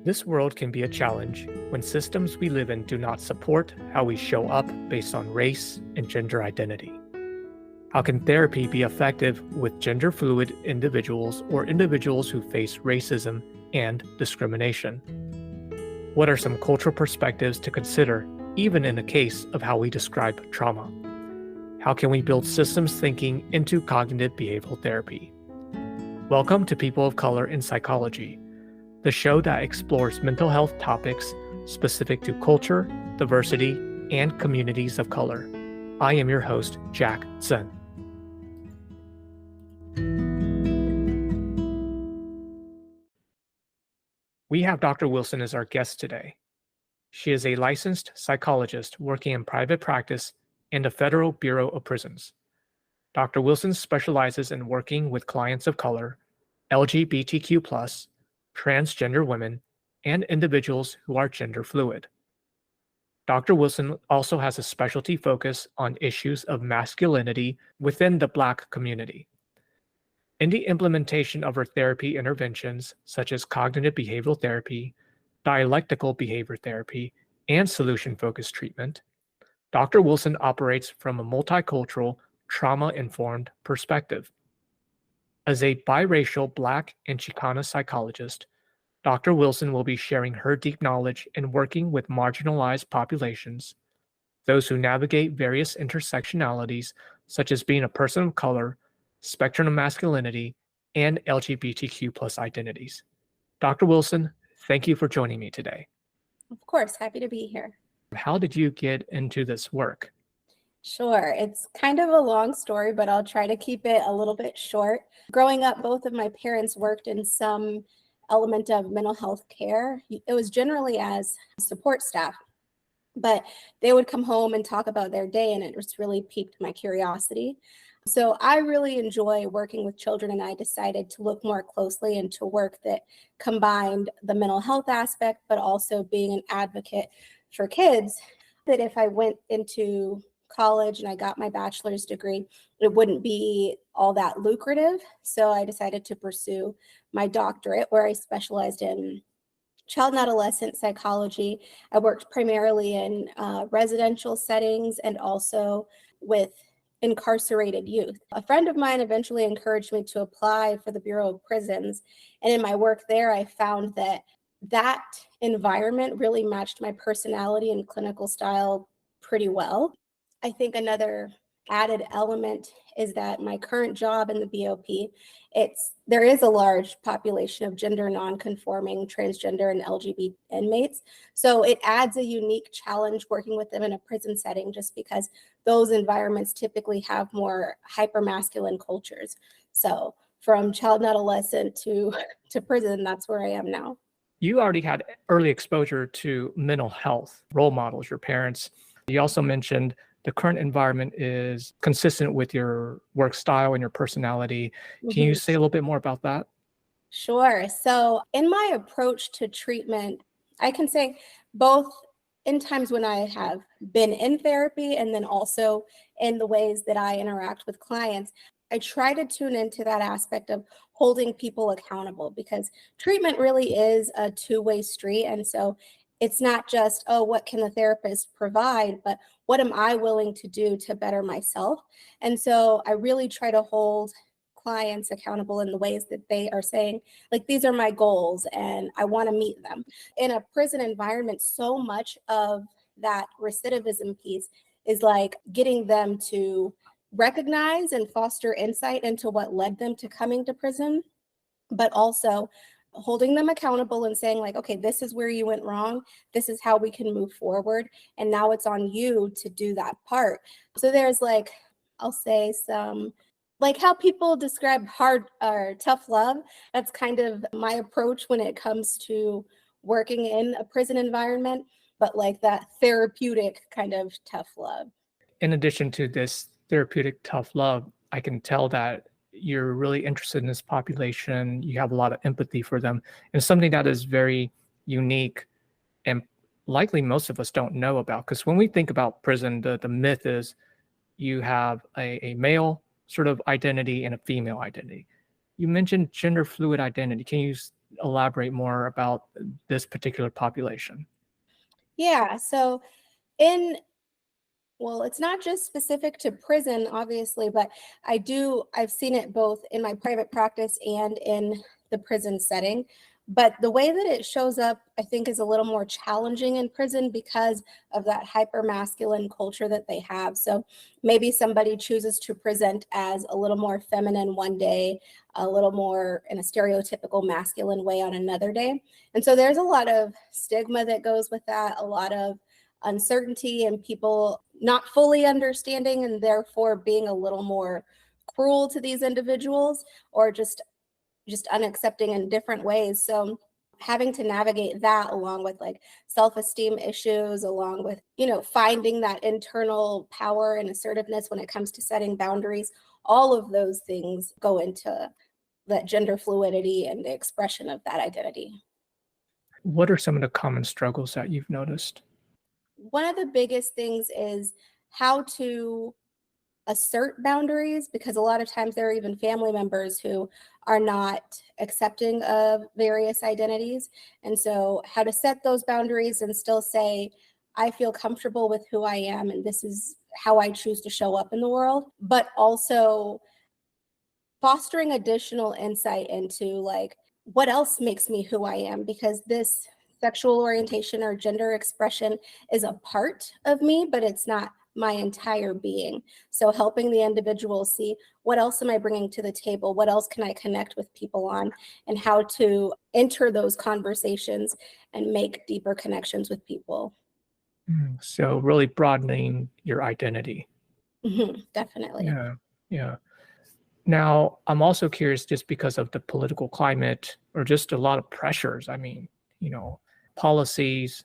This world can be a challenge when systems we live in do not support how we show up based on race and gender identity. How can therapy be effective with gender fluid individuals or individuals who face racism and discrimination? What are some cultural perspectives to consider, even in the case of how we describe trauma? How can we build systems thinking into cognitive behavioral therapy? Welcome to People of Color in Psychology, the show that explores mental health topics specific to culture, diversity, and communities of color. I am your host, Jack Zen. We have Dr. Wilson as our guest today. She is a licensed psychologist working in private practice in the Federal Bureau of Prisons. Dr. Wilson specializes in working with clients of color, LGBTQ+, transgender women, and individuals who are gender fluid. Dr. Wilson also has a specialty focus on issues of masculinity within the Black community. In the implementation of her therapy interventions, such as cognitive behavioral therapy, dialectical behavior therapy, and solution-focused treatment, Dr. Wilson operates from a multicultural, trauma-informed perspective. As a biracial Black and Chicana psychologist, Dr. Wilson will be sharing her deep knowledge in working with marginalized populations, those who navigate various intersectionalities, such as being a person of color, spectrum of masculinity, and LGBTQ+ identities. Dr. Wilson, thank you for joining me today. Of course, happy to be here. How did you get into this work? Sure, it's kind of a long story, but I'll try to keep it a little bit short. Growing up, both of my parents worked in some element of mental health care. It was generally as support staff, but they would come home and talk about their day, and it just really piqued my curiosity. So I really enjoy working with children, and I decided to look more closely into work that combined the mental health aspect, but also being an advocate for kids. That if I went into college and I got my bachelor's degree, it wouldn't be all that lucrative. So I decided to pursue my doctorate, where I specialized in child and adolescent psychology. I worked primarily in residential settings and also with incarcerated youth. A friend of mine eventually encouraged me to apply for the Bureau of Prisons. And in my work there, I found that environment really matched my personality and clinical style pretty well. I think another added element is that my current job in the BOP, there is a large population of gender nonconforming, transgender, and LGBT inmates. So it adds a unique challenge working with them in a prison setting, just because those environments typically have more hypermasculine cultures. So from child and adolescent to prison, that's where I am now. You already had early exposure to mental health, role models, your parents. You also mentioned the current environment is consistent with your work style and your personality. Can you say a little bit more about that? Sure. So in my approach to treatment, I can say both in times when I have been in therapy and then also in the ways that I interact with clients, I try to tune into that aspect of holding people accountable, because treatment really is a two-way street. And so it's not just, oh, what can the therapist provide, but what am I willing to do to better myself? And so I really try to hold clients accountable in the ways that they are saying, like, these are my goals and I want to meet them. In a prison environment, so much of that recidivism piece is like getting them to recognize and foster insight into what led them to coming to prison, but also holding them accountable and saying, like, okay, this is where you went wrong. This is how we can move forward. And now it's on you to do that part. So there's like, I'll say some, like how people describe hard or tough love. That's kind of my approach when it comes to working in a prison environment, but like that therapeutic kind of tough love. In addition to this therapeutic tough love, I can tell that you're really interested in this population. You have a lot of empathy for them, and something that is very unique and likely most of us don't know about. Because when we think about prison, the myth is you have a male sort of identity and a female identity. You mentioned gender fluid identity. Can you elaborate more about this particular population? Yeah. So in well, it's not just specific to prison, obviously, but I've seen it both in my private practice and in the prison setting. But the way that it shows up, I think, is a little more challenging in prison because of that hyper masculine culture that they have. So maybe somebody chooses to present as a little more feminine one day, a little more in a stereotypical masculine way on another day. And so there's a lot of stigma that goes with that, a lot of uncertainty and people not fully understanding and therefore being a little more cruel to these individuals or just unaccepting in different ways. So having to navigate that along with like self-esteem issues, along with, finding that internal power and assertiveness when it comes to setting boundaries, all of those things go into that gender fluidity and the expression of that identity. What are some of the common struggles that you've noticed? One of the biggest things is how to assert boundaries because a lot of times there are even family members who are not accepting of various identities. And so, how to set those boundaries and still say, I feel comfortable with who I am and this is how I choose to show up in the world, but also fostering additional insight into like what else makes me who I am because this sexual orientation or gender expression is a part of me, but it's not my entire being. So helping the individual see what else am I bringing to the table? What else can I connect with people on and how to enter those conversations and make deeper connections with people. So really broadening your identity. Definitely. Yeah. Yeah. Now, I'm also curious just because of the political climate or just a lot of pressures. I mean, policies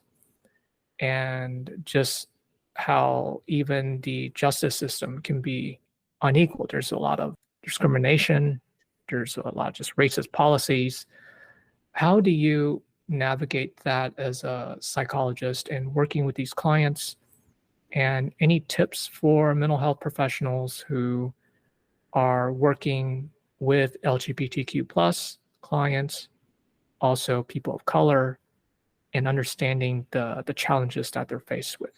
and just how even the justice system can be unequal. There's a lot of discrimination, there's a lot of just racist policies. How do you navigate that as a psychologist and working with these clients? And any tips for mental health professionals who are working with LGBTQ plus clients, also people of color, and understanding the challenges that they're faced with?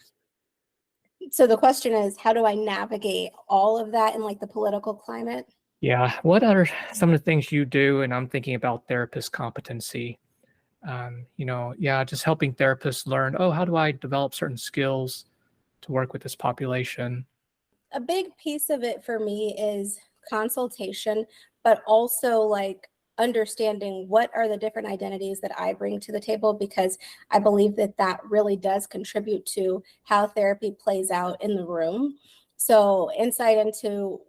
So the question is, how do I navigate all of that in like the political climate? Yeah, what are some of the things you do? And I'm thinking about therapist competency. Yeah, just helping therapists learn, oh, how do I develop certain skills to work with this population? A big piece of it for me is consultation, but also like understanding what are the different identities that I bring to the table because I believe that that really does contribute to how therapy plays out in the room. So insight into,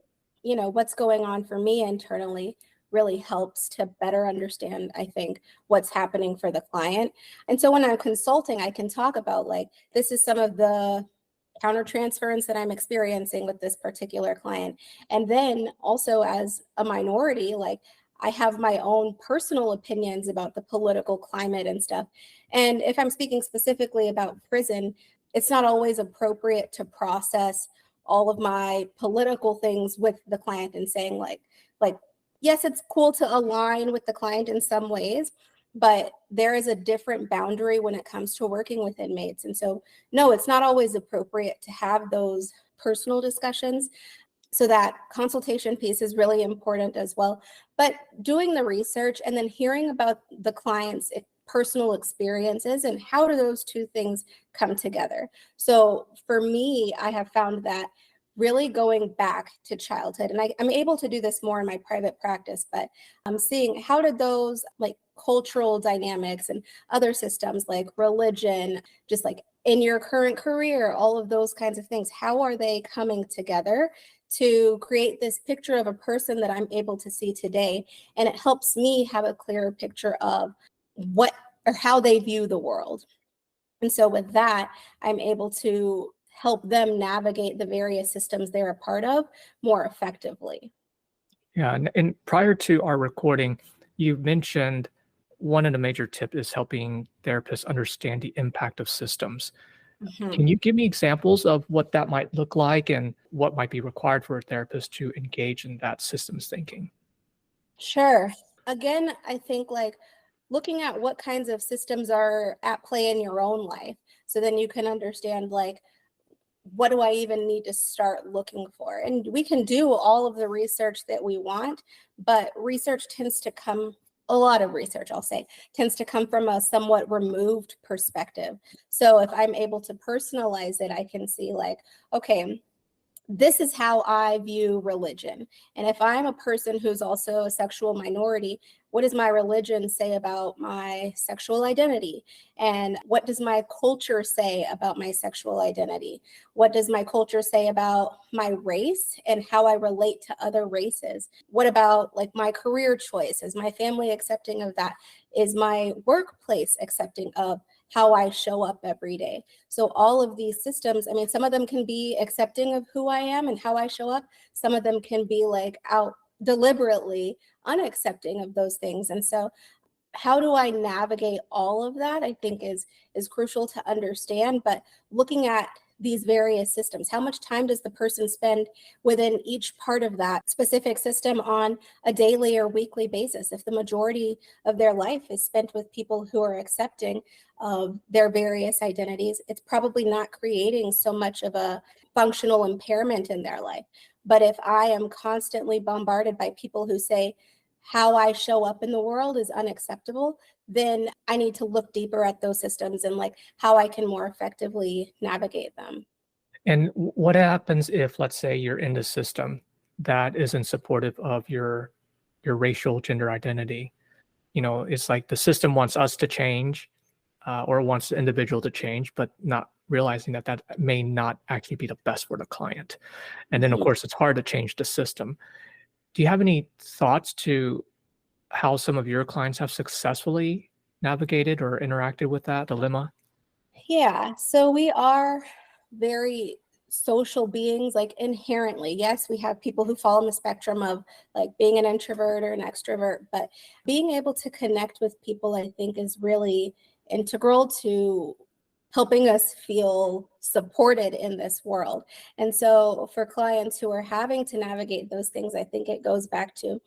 what's going on for me internally really helps to better understand, I think, what's happening for the client. And so when I'm consulting, I can talk about like, this is some of the countertransference that I'm experiencing with this particular client. And then also as a minority, like I have my own personal opinions about the political climate and stuff. And if I'm speaking specifically about prison, it's not always appropriate to process all of my political things with the client and saying like yes, it's cool to align with the client in some ways, but there is a different boundary when it comes to working with inmates. And so, no, it's not always appropriate to have those personal discussions. So that consultation piece is really important as well. But doing the research and then hearing about the client's personal experiences and how do those two things come together. So for me, I have found that really going back to childhood, and I'm able to do this more in my private practice, but I'm seeing how did those like cultural dynamics and other systems like religion, just like in your current career, all of those kinds of things, how are they coming together to create this picture of a person that I'm able to see today? And it helps me have a clearer picture of what or how they view the world. And so with that, I'm able to help them navigate the various systems they're a part of more effectively. Yeah, and prior to our recording, you mentioned one of the major tips is helping therapists understand the impact of systems. Mhm. Can you give me examples of what that might look like and what might be required for a therapist to engage in that systems thinking? Sure. Again, I think like looking at what kinds of systems are at play in your own life. So then you can understand, like, what do I even need to start looking for? And we can do all of the research that we want, but research tends to come, a lot of research, I'll say, tends to come from a somewhat removed perspective. So if I'm able to personalize it, I can see, like, okay, this is how I view religion. And if I'm a person who's also a sexual minority, what does my religion say about my sexual identity? And what does my culture say about my sexual identity? What does my culture say about my race and how I relate to other races? What about, like, my career choice? Is my family accepting of that? Is my workplace accepting of how I show up every day? So all of these systems, I mean, some of them can be accepting of who I am and how I show up. Some of them can be, like, out deliberately unaccepting of those things. And so how do I navigate all of that, I think is crucial to understand. But looking at these various systems, how much time does the person spend within each part of that specific system on a daily or weekly basis? If the majority of their life is spent with people who are accepting of their various identities, it's probably not creating so much of a functional impairment in their life. But if I am constantly bombarded by people who say how I show up in the world is unacceptable, then I need to look deeper at those systems and, like, how I can more effectively navigate them. And what happens if, let's say, you're in the system that isn't supportive of your racial gender identity? You know, it's like the system wants us to change, or wants the individual to change, but not realizing that that may not actually be the best for the client. And then, of Mhm. course, it's hard to change the system. Do you have any thoughts to how some of your clients have successfully navigated or interacted with that dilemma? Yeah, so we are very social beings, like, inherently. Yes, we have people who fall on the spectrum of, like, being an introvert or an extrovert, but being able to connect with people, I think, is really integral to helping us feel supported in this world. And so for clients who are having to navigate those things, I think it goes back to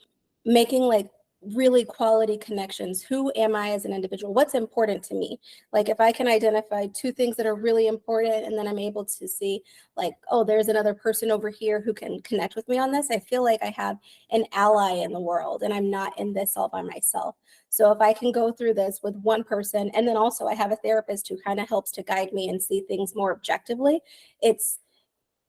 making, like, really quality connections. Who am I as an individual? What's important to me? Like, if I can identify two things that are really important, and then I'm able to see, like, oh, there's another person over here who can connect with me on this, I feel like I have an ally in the world and I'm not in this all by myself. So if I can go through this with one person, and then also I have a therapist who kind of helps to guide me and see things more objectively, it's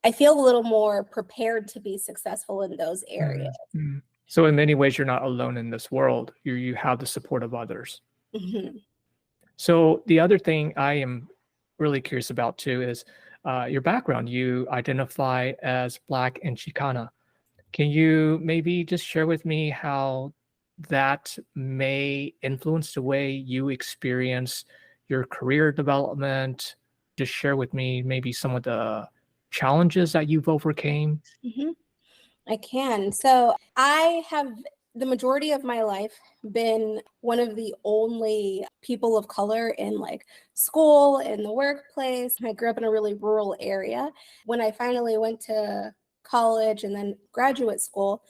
I feel a little more prepared to be successful in those areas. Mm, mm. So in many ways, you're not alone in this world. You have the support of others. Mhm. So the other thing I am really curious about too is your background. You identify as Black and Chicana. Can you maybe just share with me how that may influence the way you experience your career development? Just share with me maybe some of the challenges that you've overcame. Mhm. I can. So I have, the majority of my life, been one of the only people of color in, like, school, in the workplace. I grew up in a really rural area. When I finally went to college and then graduate school,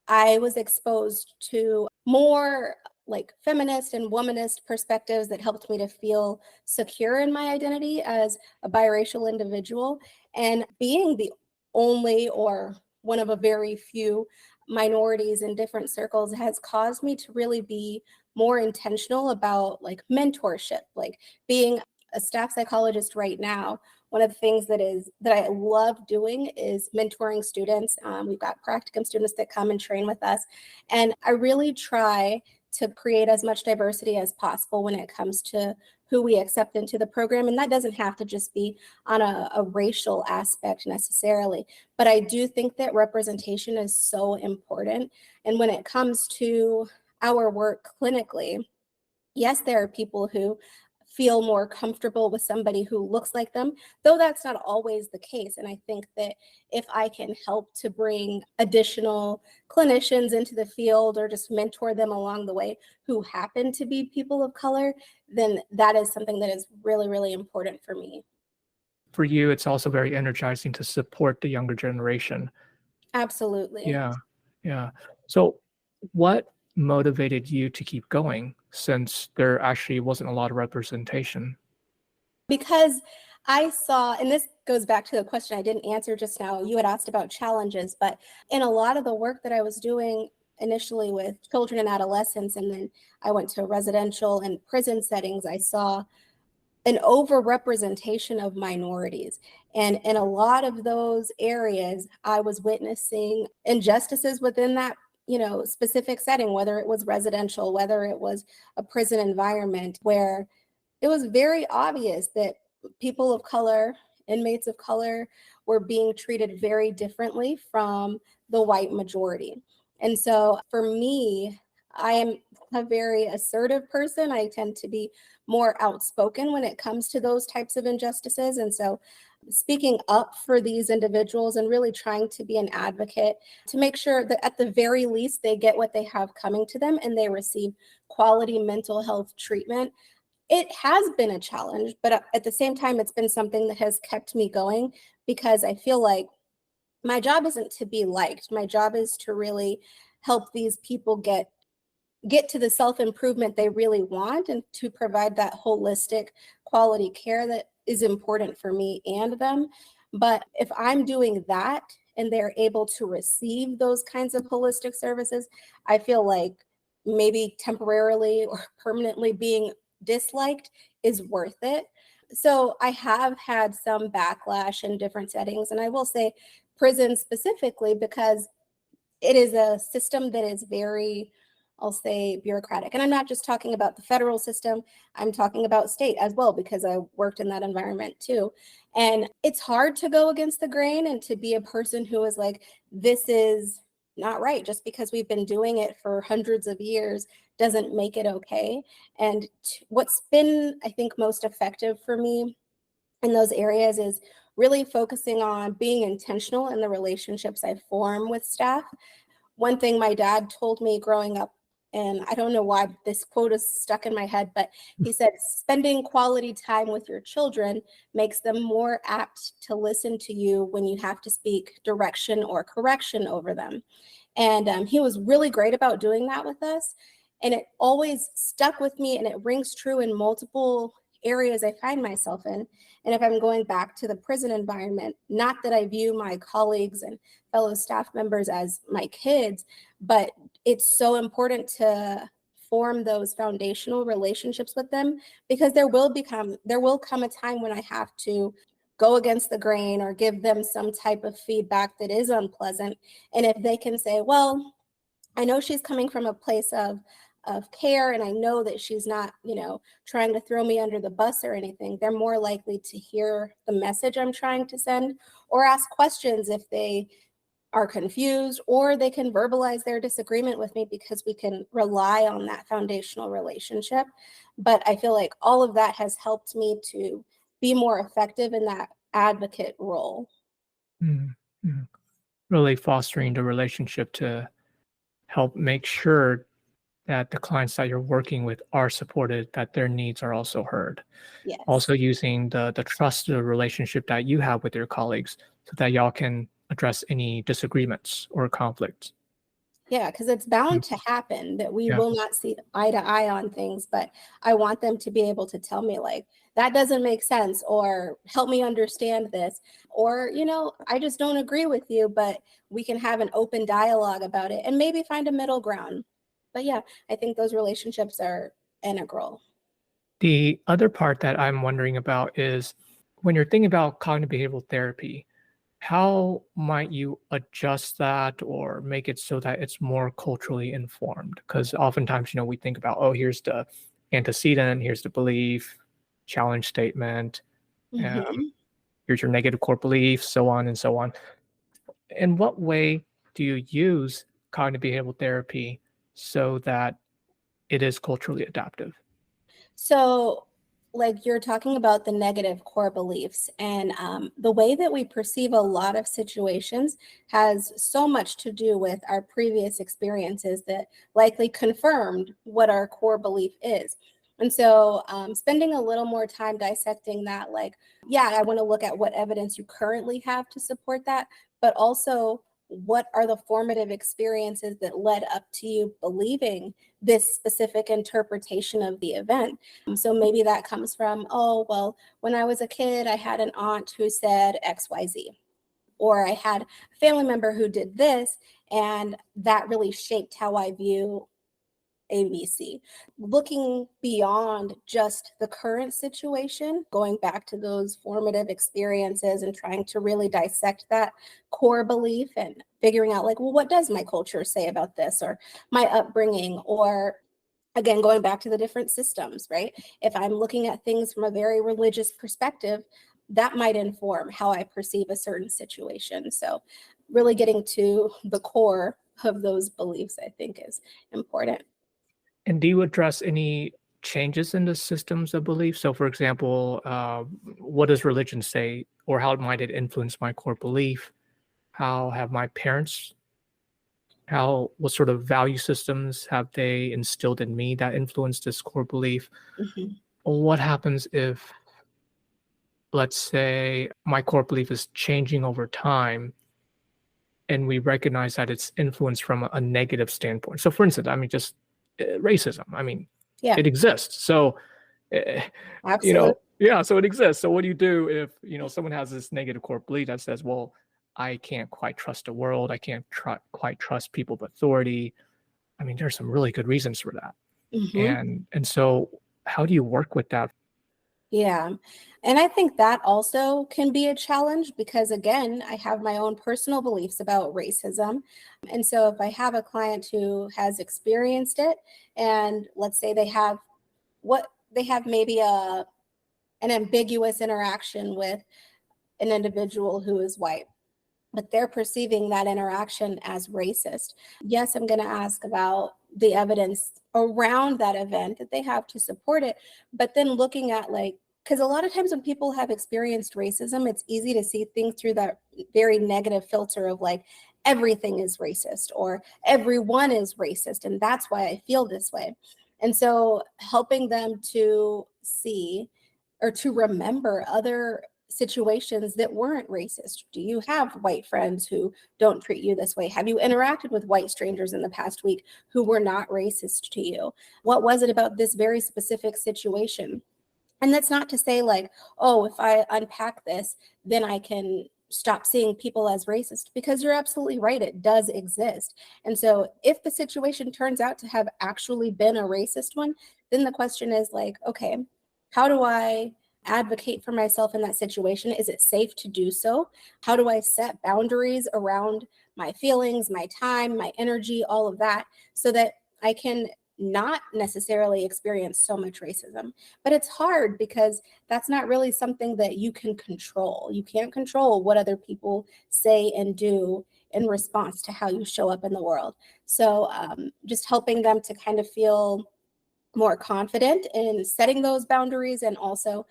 I was exposed to more, like, feminist and womanist perspectives that helped me to feel secure in my identity as a biracial individual. And being the only, or one of a very few, minorities in different circles has caused me to really be more intentional about, like, mentorship. Like, being a staff psychologist right now, one of the things that I love doing is mentoring students. We've got practicum students that come and train with us, and I really try to create as much diversity as possible when it comes to who we accept into the program. And that doesn't have to just be on a racial aspect necessarily, but I do think that representation is so important. And when it comes to our work clinically, yes, there are people who feel more comfortable with somebody who looks like them, though that's not always the case. And I think that if I can help to bring additional clinicians into the field, or just mentor them along the way, who happen to be people of color, then that is something that is really, really important for me. For you, it's also very energizing to support the younger generation. Absolutely. Yeah, yeah. So what motivated you to keep going? since there actually wasn't a lot of representation? Because I saw, and this goes back to the question I didn't answer just now. You had asked about challenges, but in a lot of the work that I was doing initially with children and adolescents, and then I went to residential and prison settings, I saw an overrepresentation of minorities. And in a lot of those areas, I was witnessing injustices within that, specific setting, whether it was residential, whether it was a prison environment, where it was very obvious that people of color, inmates of color, were being treated very differently from the white majority. And so for me, I am a very assertive person. I tend to be more outspoken when it comes to those types of injustices. And so speaking up for these individuals and really trying to be an advocate to make sure that at the very least they get what they have coming to them and they receive quality mental health treatment. It has been a challenge, but at the same time, it's been something that has kept me going because I feel like my job isn't to be liked. My job is to really help these people get to the self-improvement they really want and to provide that holistic quality care that is important for me and them. But if I'm doing that and they're able to receive those kinds of holistic services, I feel like maybe temporarily or permanently being disliked is worth it. So I have had some backlash in different settings, and I will say prison specifically because it is a system that is very, I'll say, bureaucratic. And I'm not just talking about the federal system, I'm talking about state as well, because I worked in that environment too. And it's hard to go against the grain and to be a person who is like, this is not right. Just because we've been doing it for hundreds of years doesn't make it okay. And what's been, I think, most effective for me in those areas is really focusing on being intentional in the relationships I form with staff. One thing my dad told me growing up, and I don't know why this quote is stuck in my head, but he said, spending quality time with your children makes them more apt to listen to you when you have to speak direction or correction over them. And he was really great about doing that with us. And it always stuck with me, and it rings true in multiple areas I find myself in. And if I'm going back to the prison environment, not that I view my colleagues and fellow staff members as my kids, but it's so important to form those foundational relationships with them, because there will come a time when I have to go against the grain or give them some type of feedback that is unpleasant. And if they can say, well, I know she's coming from a place of care, and I know that she's not, trying to throw me under the bus or anything, they're more likely to hear the message I'm trying to send or ask questions if they are confused, or they can verbalize their disagreement with me because we can rely on that foundational relationship. But I feel like all of that has helped me to be more effective in that advocate role. Mm, mm. Really fostering the relationship to help make sure that the clients that you're working with are supported, that their needs are also heard. Yes. Also using the trusted relationship that you have with your colleagues so that y'all can address any disagreements or conflicts. Yeah, because it's Mm, bound to happen that we yeah. will not see eye to eye on things, but I want them to be able to tell me, like, that doesn't make sense, or help me understand this, or, I just don't agree with you, but we can have an open dialogue about it and maybe find a middle ground. But yeah, I think those relationships are integral. The other part that I'm wondering about is when you're thinking about cognitive behavioral therapy, how might you adjust that or make it so that it's more culturally informed? Because oftentimes, we think about, oh, here's the antecedent, here's the belief, challenge statement, um, Mhm. here's your negative core belief, so on and so on. In what way do you use cognitive behavioral therapy so that it is culturally adaptive? So, like you're talking about the negative core beliefs, and the way that we perceive a lot of situations has so much to do with our previous experiences that likely confirmed what our core belief is. And so, spending a little more time dissecting that, like, yeah, I want to look at what evidence you currently have to support that, but also what are the formative experiences that led up to you believing this specific interpretation of the event? So maybe that comes from, oh, well, when I was a kid, I had an aunt who said XYZ, or I had a family member who did this, and that really shaped how I view ABC. Looking beyond just the current situation, going back to those formative experiences and trying to really dissect that core belief and figuring out, like, well, what does my culture say about this, or my upbringing, or again, going back to the different systems, right? If I'm looking at things from a very religious perspective, that might inform how I perceive a certain situation. So, really getting to the core of those beliefs, I think, is important. And do you address any changes in the systems of belief? So, for example, what does religion say, or how might it influence my core belief? How have my parents, what sort of value systems have they instilled in me that influence this core belief? Mhm. What happens if, let's say, my core belief is changing over time and we recognize that it's influenced from a negative standpoint? So, for instance, I mean, just racism. I mean, Yeah, it exists. So, eh, absolutely. yeah, so it exists. So, what do you do if someone has this negative core belief that says, "Well, I can't quite trust the world. I can't quite trust people of authority." I mean, there's some really good reasons for that. Mhm. And so, how do you work with that? Yeah. And I think that also can be a challenge because, again, I have my own personal beliefs about racism. And so, if I have a client who has experienced it, and let's say they have maybe an ambiguous interaction with an individual who is white, but they're perceiving that interaction as racist. Yes, I'm going to ask about the evidence around that event that they have to support it, but then looking at, like, because a lot of times when people have experienced racism, it's easy to see things through that very negative filter of, like, everything is racist or everyone is racist. And that's why I feel this way. And so helping them to see or to remember other situations that weren't racist. Do you have white friends who don't treat you this way? Have you interacted with white strangers in the past week who were not racist to you? What was it about this very specific situation? And that's not to say, like, oh, if I unpack this, then I can stop seeing people as racist, because you're absolutely right. It does exist. And so if the situation turns out to have actually been a racist one, then the question is, like, okay, how do I advocate for myself in that situation? Is it safe to do so? How do I set boundaries around my feelings, my time, my energy, all of that, so that I can not necessarily experience so much racism? But it's hard because that's not really something that you can control. You can't control what other people say and do in response to how you show up in the world. So just helping them to kind of feel more confident in setting those boundaries, and also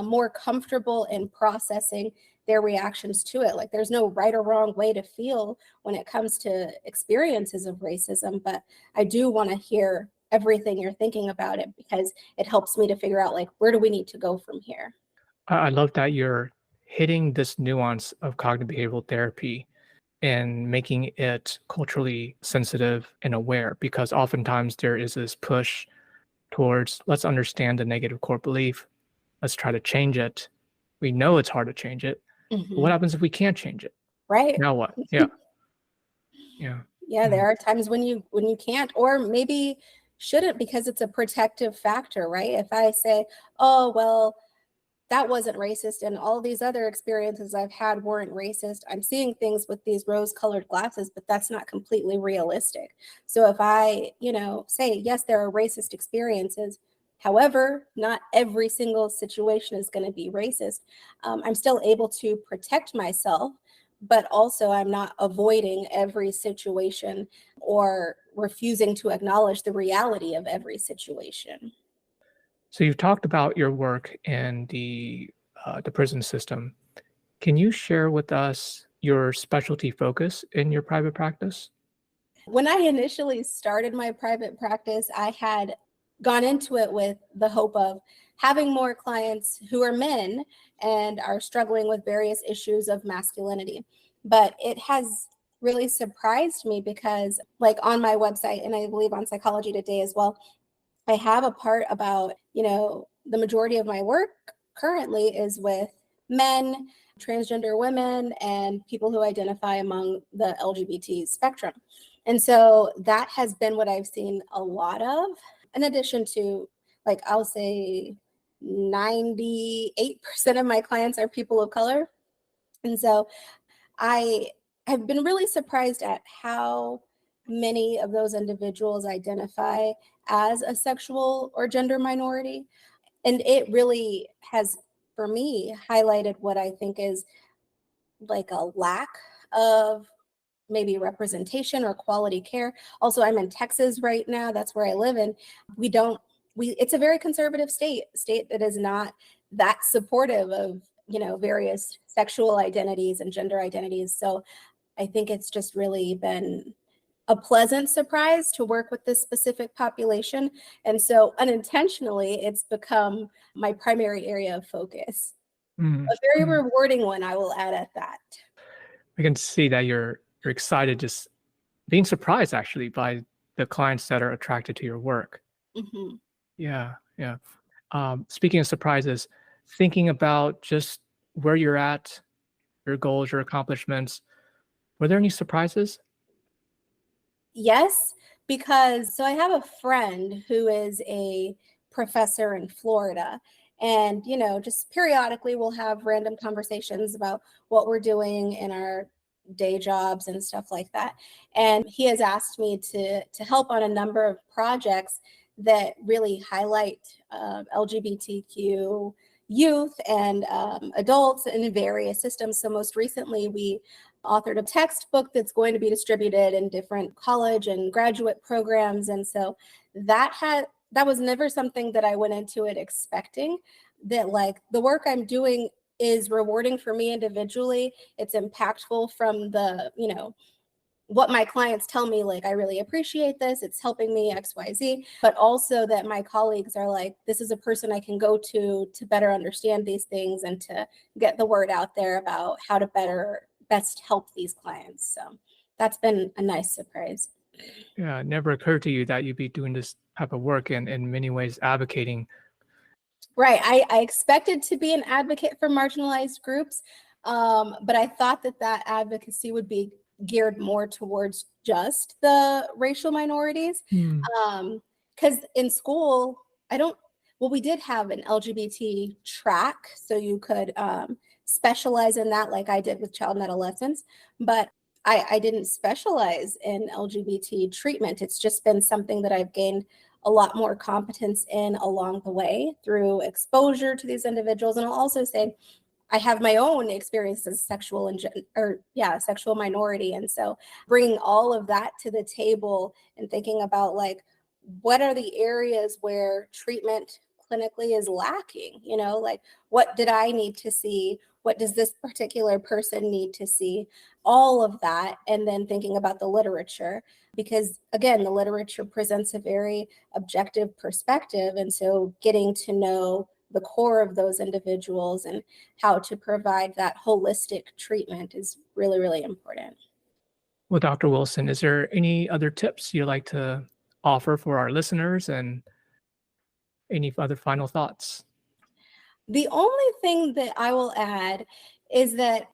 more comfortable in processing their reactions to it. Like, there's no right or wrong way to feel when it comes to experiences of racism, but I do want to hear everything you're thinking about it, because it helps me to figure out, like, where do we need to go from here. I love that you're hitting this nuance of cognitive behavioral therapy and making it culturally sensitive and aware, because oftentimes there is this push towards, let's understand the negative core belief, let's try to change it. We know it's hard to change it. But what Mhm. happens if we can't change it? Right. Now what? Yeah. Yeah. Yeah, Mhm. there are times when you can't, or maybe shouldn't, because it's a protective factor, right? If I say, oh, well, that wasn't racist, and all these other experiences I've had weren't racist, I'm seeing things with these rose colored glasses, but that's not completely realistic. So if I, say, yes, there are racist experiences, however, not every single situation is going to be racist, I'm still able to protect myself, but also I'm not avoiding every situation or refusing to acknowledge the reality of every situation. So you've talked about your work in the prison system. Can you share with us your specialty focus in your private practice? When I initially started my private practice, I had gone into it with the hope of having more clients who are men and are struggling with various issues of masculinity. But it has really surprised me because, like, on my website, and I believe on Psychology Today as well, I have a part about, the majority of my work currently is with men, transgender women, and people who identify among the LGBT spectrum. And so that has been what I've seen a lot of, in addition to, like, I'll say 98% of my clients are people of color. And so I have been really surprised at how many of those individuals identify as a sexual or gender minority. And it really has, for me, highlighted what I think is like a lack of maybe representation or quality care. Also, I'm in Texas right now. That's where I live. And it's a very conservative state that is not that supportive of, various sexual identities and gender identities. So I think it's just really been a pleasant surprise to work with this specific population. And so unintentionally, it's become my primary area of focus. Mm, A very mm. rewarding one, I will add at that. I can see that you're excited, just being surprised actually by the clients that are attracted to your work. Mhm. Yeah, yeah. Speaking of surprises, thinking about just where you're at, your goals, your accomplishments, were there any surprises? Yes, because so I have a friend who is a professor in Florida. And, just periodically we'll have random conversations about what we're doing in our day jobs and stuff like that. And he has asked me to help on a number of projects that really highlight LGBTQ youth and adults in various systems. So most recently, we authored a textbook that's going to be distributed in different college and graduate programs. And so that was never something that I went into it expecting, that like the work I'm doing is rewarding for me individually. It's impactful from the, what my clients tell me, like, I really appreciate this, it's helping me XYZ, but also that my colleagues are like, this is a person I can go to better understand these things and to get the word out there about how to best help these clients. So that's been a nice surprise. Yeah, it never occurred to you that you'd be doing this type of work and in many ways advocating. Right. I expected to be an advocate for marginalized groups, but I thought that advocacy would be geared more towards just the racial minorities. Hmm. Because in school, we did have an LGBT track, so you could specialize in that, like I did with child and adolescents, but I didn't specialize in LGBT treatment. It's just been something that I've gained a lot more competence in along the way through exposure to these individuals. And I'll also say I have my own experience as sexual minority. And so bringing all of that to the table and thinking about like, what are the areas where treatment clinically is lacking? Like, what did I need to see? What does this particular person need to see? All of that. And then thinking about the literature, because again, the literature presents a very objective perspective. And so getting to know the core of those individuals and how to provide that holistic treatment is really, really important. Well, Dr. Wilson, is there any other tips you'd like to offer for our listeners and any other final thoughts? The only thing that I will add is that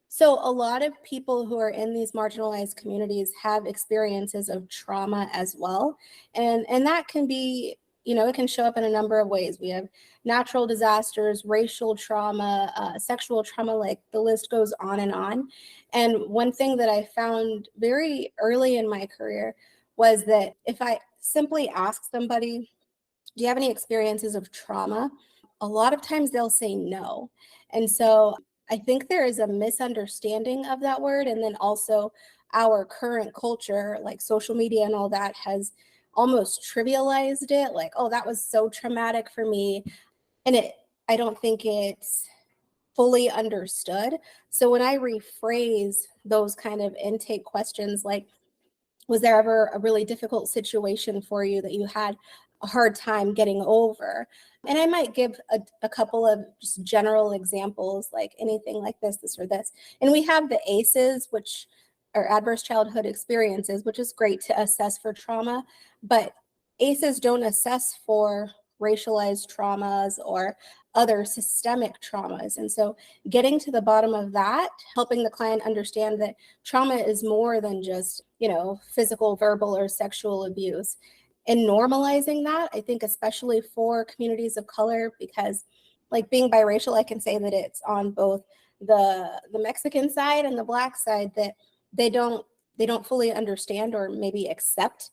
so a lot of people who are in these marginalized communities have experiences of trauma as well. And that can be, it can show up in a number of ways. We have natural disasters, racial trauma, sexual trauma, like the list goes on and on. And one thing that I found very early in my career was that if I simply ask somebody, do you have any experiences of trauma? A lot of times they'll say no. And so I think there is a misunderstanding of that word. And then also our current culture, like social media and all that, has almost trivialized it. Like, oh, that was so traumatic for me. And I don't think it's fully understood. So when I rephrase those kind of intake questions, like, was there ever a really difficult situation for you that you had a hard time getting over? And I might give a couple of just general examples, like anything like this or this. And we have the ACEs, which or adverse childhood experiences, which is great to assess for trauma, but ACEs don't assess for racialized traumas or other systemic traumas. And so getting to the bottom of that, helping the client understand that trauma is more than just, physical, verbal, or sexual abuse. And normalizing that, I think, especially for communities of color, because like being biracial, I can say that it's on both the Mexican side and the Black side, that they don't fully understand or maybe accept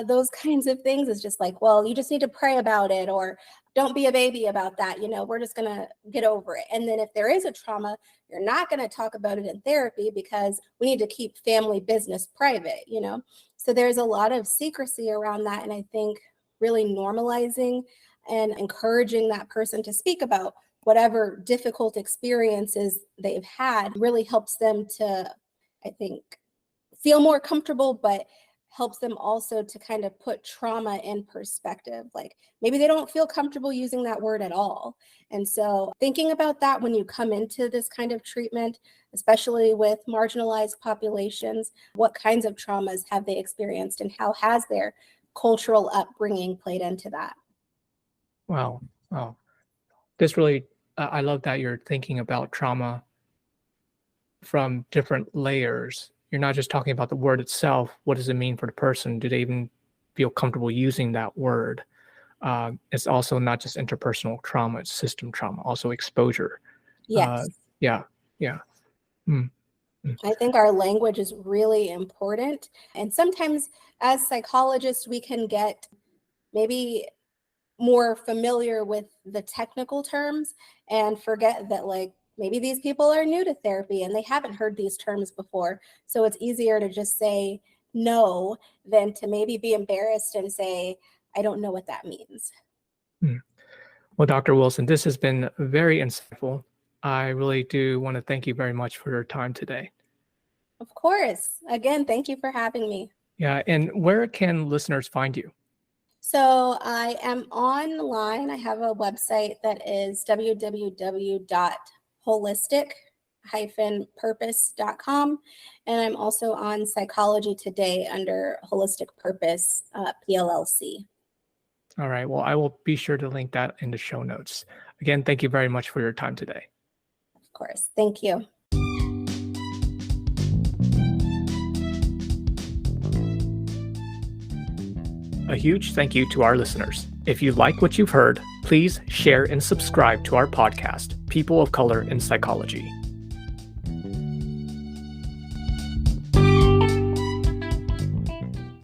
those kinds of things. It's just like, well, you just need to pray about it, or don't be a baby about that. We're just going to get over it. And then if there is a trauma, you're not going to talk about it in therapy because we need to keep family business private, So there's a lot of secrecy around that. And I think really normalizing and encouraging that person to speak about whatever difficult experiences they've had really helps them to, I think, feel more comfortable, but helps them also to kind of put trauma in perspective. Like maybe they don't feel comfortable using that word at all. And so thinking about that when you come into this kind of treatment, especially with marginalized populations, what kinds of traumas have they experienced and how has their cultural upbringing played into that? Wow. Wow. This really, I love that you're thinking about trauma from different layers. You're not just talking about the word itself. What does it mean for the person? Do they even feel comfortable using that word? It's also not just interpersonal trauma, it's system trauma, also exposure. Yes. Yeah. Yeah. Mm, mm. I think our language is really important. And sometimes as psychologists, we can get maybe more familiar with the technical terms and forget that maybe these people are new to therapy and they haven't heard these terms before. So it's easier to just say no than to maybe be embarrassed and say, I don't know what that means. Well, Dr. Wilson, this has been very insightful. I really do want to thank you very much for your time today. Of course. Again, thank you for having me. Yeah. And where can listeners find you? So I am online. I have a website that is www.holistic-purpose.com. And I'm also on Psychology Today under Holistic Purpose PLLC. All right. Well, I will be sure to link that in the show notes. Again, thank you very much for your time today. Of course. Thank you. A huge thank you to our listeners. If you like what you've heard, please share and subscribe to our podcast, People of Color in Psychology.